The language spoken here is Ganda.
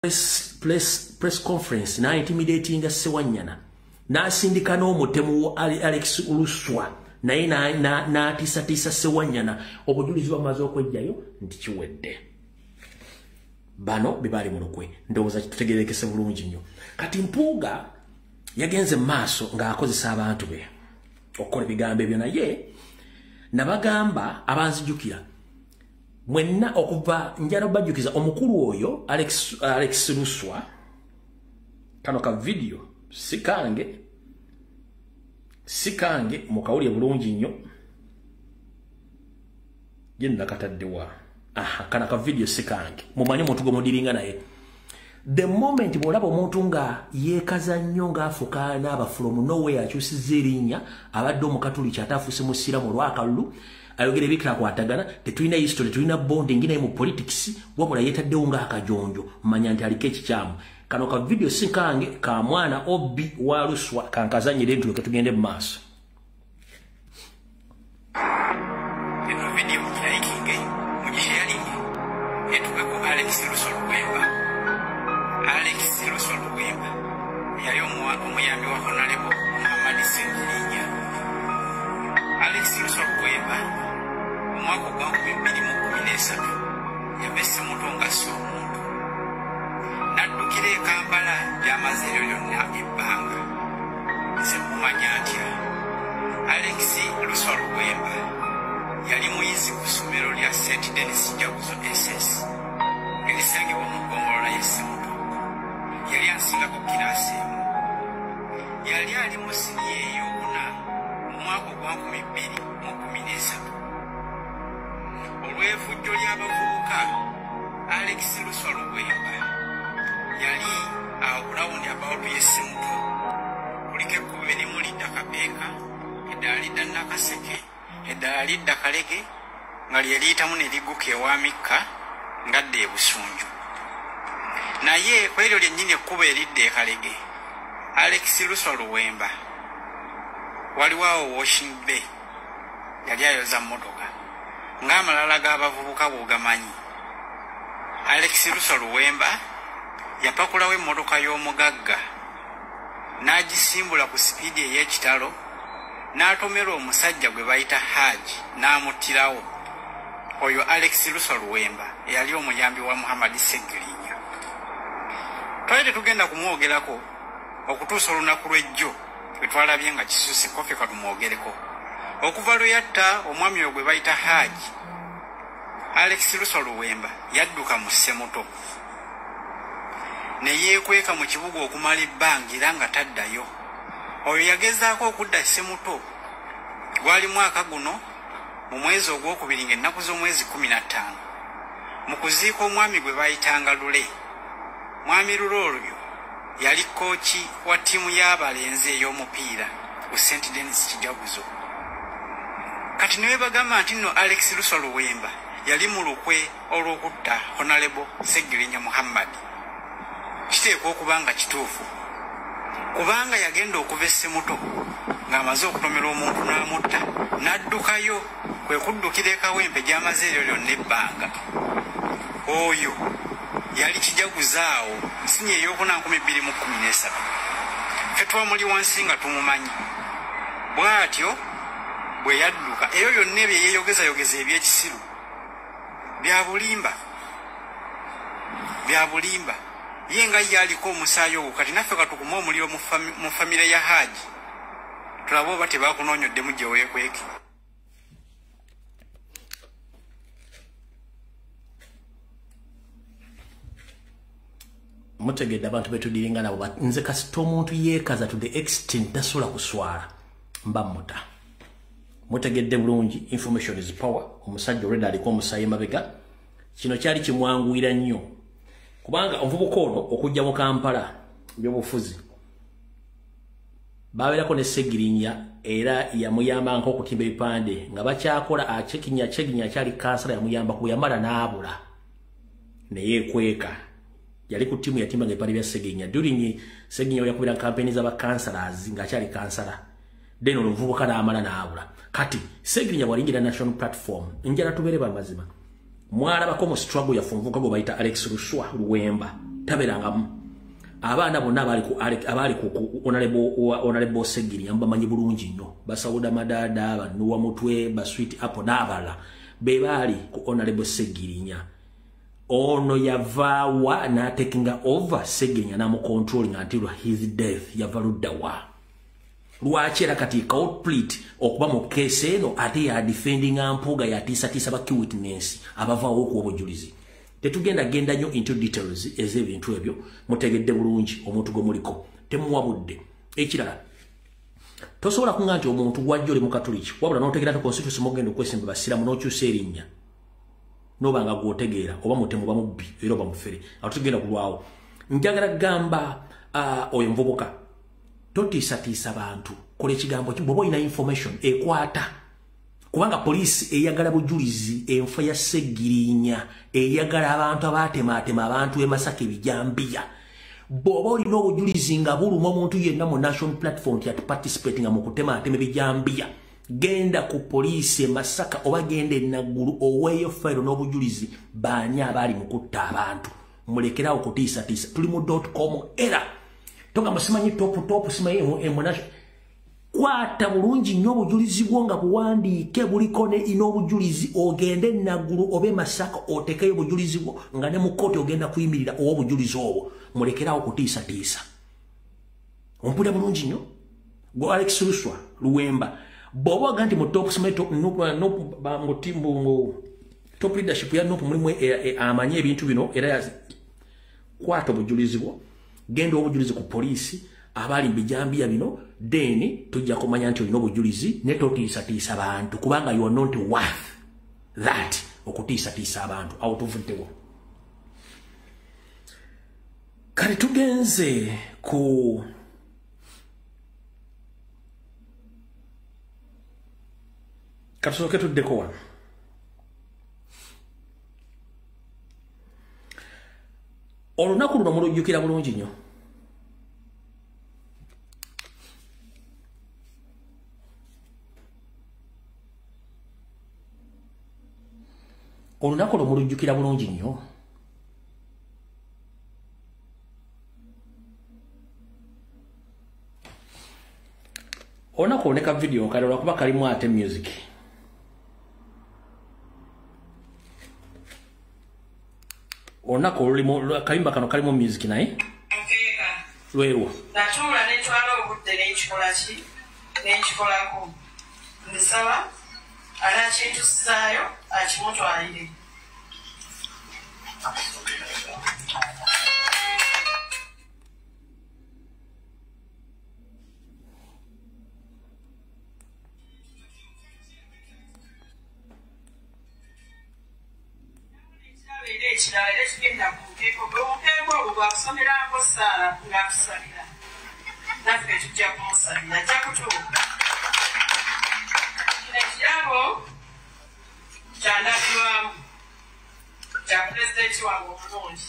press conference na intimidating Sewanyana na sindika n'omutemu Alex Luswa naye na tisa Sewanyana obujulizi bamaze okwejjayo nti kiwedde bano bibali mulukwe ndowooza tutegerekese bulungi nnyo kati Mpuuga yagenze maaso ng'akozesa abantu be okukola ebigambo ebyo naye nabagamba abanzijukira mwenna okuva njala bajukiza omukulu oyo Alex Luswa kano ka video sikange mukawulye bulungi nnyo yenna kataddewa kana ka video sikange mumanyi omuntu gwe mudiringa naye the moment bolaba omuntu nga yeekaza nnyo ng'afuka n'aba from nowhere akyusiza erinnya abadde omukatuliki atafuuse musiramu olwakalulu ayogera ebikira kwatagana tetulina history tetulina bonding naye mu politics wabula yeetaddewo ng'akajonjo manya nti aliko ekikyamu kano ka video sikange ka mwana Obi wa Luswa kankazanyire ntuloke tugende mu maaso eno video mukiraikinge mugisharinge etukweko Alex Luswa Luwemba yali omuyambi wa Honorable Muhammad Sengirinya Alex Luswa Luwemba omwaka gwa 2013 yabese mutonga s'omuntu naddukira e Kampala gy'amazeero yonna ebbanga nze mumanya atya Alex Luswa Luwemba yali muyizi ku ssomero lya St. Denis Jaguzo SS erisangibwa mu ggombolola y'Essemuto yali asinga ku kiraasi emu yali ali mu siniya ey'okuna mu mwaka gwa 2013 olw'evujjo ly'abavubuka Alex Luswa Luwemba yali akulawundi about y'Essemuto kuliko ekkubo erimu lidda Kapeeka eddala lidda Nakaseke eddala lidda Kalege nga lye liyitamu ne ligguka ewaamikka ngadda e Busunju naye kw'eryo lyennyini ekkubo eridda e Kalege Alex Luswa Luwemba waliwo awo Washing Bay yali ayoza mmotoka ng'amalala g'abavubuka bw'ogamanyi Alex Luswa Luwemba yapakulawo emmotoka y'omugagga n'agisimbula ku sipiidi ey'ekitalo n'atomera omusajja gwe bayita Haji n'amuttirawo oyo Alex Luswa Luwemba eyali omuyambi wa Muhammad Sengirinya twali tetugenda kumwogerako okutuusa olunaku lw'ejjo lwe twalabye nga kisuuse kofe katumwogereko okuva lwe yatta omwami oyo gwe bayita Haji Alex Luswa Luwemba yadduka mu Ssemuto ne yeekweka mu kibuga okumala ebbanga era nga taddayo oyo yagezaako okudda Ssemuto gwali mwaka guno mu mwezi ogwokubiri ng'ennaku z'omwezi 15 mu kuziika omwami gwe bayitanga Lule mwami Lule oyo yali kooki wa ttiimu y'abalenzi ey'omupiira ku St. Denis Jaguzo kati ne bagamba nti nno Alex Luswa Luwemba yali mu lukwe olw'okutta Honorable Sengirinya Muhammad kiteekwa okuba nga kituufu kubanga yagenda okuva Essemuto ng'amaze okutomera omuntu n'amutta n'addukayo kwe kuddukira ekawempe gy'amazeero lyonna ebbanga oyo yali kijaguzaawo nsinya ey'okuna 2013 ffe twamuli wansi nga tumumanyi bw'atyo bwe yadduka eyo yonna ebyo yeeyogezayogeza eby'ekisiru bya bulimba ye nga ye aliko omusaayi ogwo kati naffe katukuma omuliro mu famire ya Haji tulabe oba tebakunoonyoddemu gye weekweke mutegedde abantu betudiringa nabo nze kasita omuntu yeekaza to the extent tasobola kuswala mba muta mutegedde bulungi information is power omusajja olwedde aliko omusaayi mabega kino kyali kimwanguira nnyo kubanga omuvubuka ono okujja mu Kampala by'obufuzi babeerako ne Sengirinya era yamuyamba nk'okutimba ebipande nga bakyakola achekinya akyali kansala yamuyamba kuyamala n'abula ne yeekweka yali ku ttiimu yatimba ng'ebipande bya Sengirinya during Sengirinya yakubira kampeni z'abakansalas ng'akyali kansala then omuvubuka n'amala n'abula kati Sengirinya bw'alingira national platform njala tubeere bamazima mwalabako mu struggle yafunvuka gwe bayita Alex Luswa Luwemba taberangamu abaana bonna abali ku honorable Segirinya mbamanyi bulungi nnyo basawuda madada banuwa mutwe ba sweet apple n'abala be bali ku honorable Segirinya ono yavawa na taking over Segirinya na mu controlling until his death yavaluddawa lwaki era kati complete okuba mu case eno ate ya defending ampuga ya tisa ba witness abavaawo ku obujulizi tetugenda genda nyo into details ez'ebintu ebyo mutegedde bulungi omuntu gomuliko temuwabudde ekirala tosobola kunga nti omuntu gwajjole mu katoliki wabula n'otegera to constitution mugenda okwesimba basiramu n'okyusa erinnya n'obanga gwotegeera oba mutemu bamubbi era oba mufere awo tugenda kulwawo njagala gamba oyo nvubuka totiisatiisa bantu kola ekigambo bw'oba olina information ekwata kubanga poliisi eyagala bujulizi enfa ya Segirinya eyagala abantu abatematema abantu emasaka ebijambiya bw'oba olina obujulizi nga buluma omuntu yenna mu national platform yat participating mu kutematema ebijambiya genda ku poliisi Masaka oba genda Naguru oweeyo file n'obujulizi baani abali mu kutta abantu mulekerawo kutiisatiisa tuli mu .com era toga musimanyi top simanyi emunasho kwata bulungi nnyo obujulizi bwo nga buwandiike buliko ne obujulizi ogende Naguru obe Masaka otekeyo obujulizi bwo nga ne mu kooti ogenda kuyimirira obujulizi obwo mulekerawo kutiisatiisa ompulira bulungi nnyo gwe Alex Luswa Luwemba bobo ganti mu top simanyi top leadership ya nopu mulimu amanye ebintu bino era kwata obujulizi bwo genda obujulizi ku poliisi abali mbijambiya bino deni tujja kumanya nti olina obujulizi ne totiisatiisa abantu kubanga you are not worth that okutiisatiisa abantu awo tuvuddewo kale tugenze ku katusooke tuddeko wano olunaku luno mulujjukira bulungi nnyo olunaku luno mulujjukira bulungi nnyo olunaku oloneka video kale lwakuba kalimu ate music olunaku olulimu kalimba kano kalimu music naye lwerwa natuula netwala obudde n'ekikola ki n'ekikolako ndisaba anakintusizaayo akimutwalire ekirala era kigenda ku mukeeko omukeeko ogwo gwakusomerako saala ng'akusalira naffe tujja kumusalira ajja kutuuka kino ekirabo kyandabirwamu kya pulezidenti wange omulungi